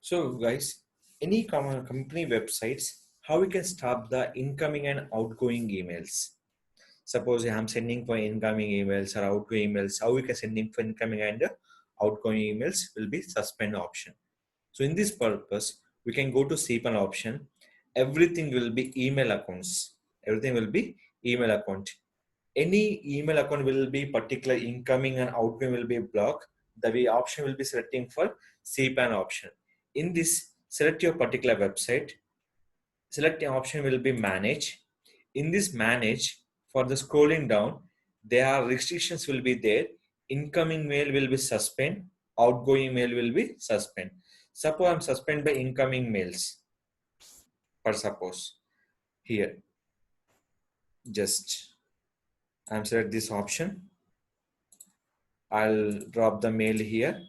So guys, any common company websites, how we can stop the incoming and outgoing emails? Suppose I'm sending for incoming emails or outgoing emails, how we can sending for incoming and outgoing emails will be suspend option. So in this purpose, we can go to cPanel option. Everything will be email accounts. Everything will be email account. Any email account will be particular incoming and outgoing will be blocked. The way option will be selecting for cPanel option. In this, select your particular website. Select option will be manage. In this manage, for the scrolling down, there are restrictions will be there. Incoming mail will be suspend. Outgoing mail will be suspend. Suppose I'm suspend by incoming mails. For suppose here, just I'm select this option. I'll drop the mail here.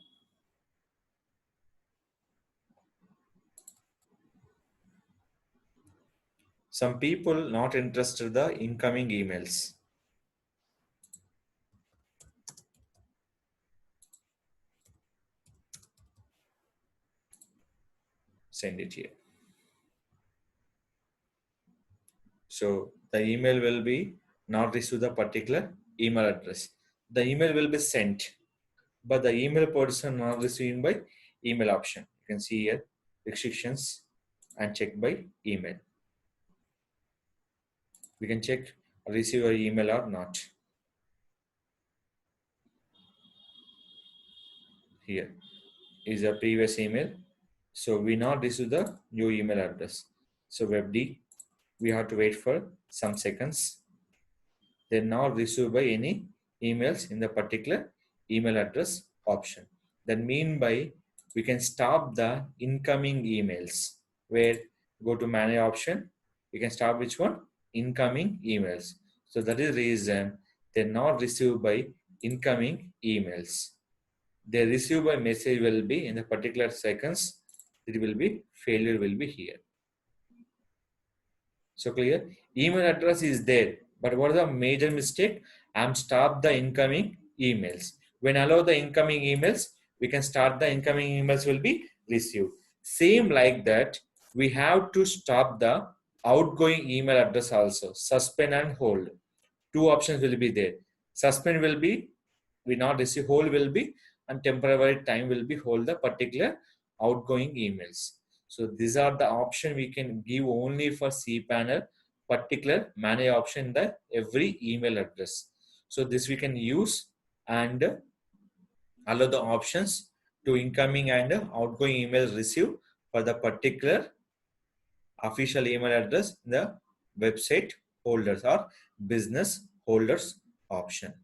Some people not interested the incoming emails. Send it here. So the email will be not received the particular email address. The email will be sent, but the email person not receiving by email option. You can see here restrictions and check by email. We can check receive your email or not. Here is a previous email. So we not receive the new email address. So webd, we have to wait for some seconds. They're not received by any emails in the particular email address option. That mean by we can stop the incoming emails. Where go to manage option, we can stop which one? Incoming emails. So that is the reason they're not received by incoming emails. They receive by message will be in the particular seconds. It will be failure will be here. So clear? Email address is there, but what is the major mistake? I'm stop the incoming emails. When allow the incoming emails, we can start the incoming emails will be received. Same like that, we have to stop the outgoing email address also. Suspend and hold. Two options will be there. Suspend will be we not receive, hold will be, and temporary time will be hold the particular outgoing emails. So these are the option we can give only for cPanel, particular manage option in the every email address. So this we can use and allow the options to incoming and outgoing email receive for the particular official email address in the website holders or business holders option.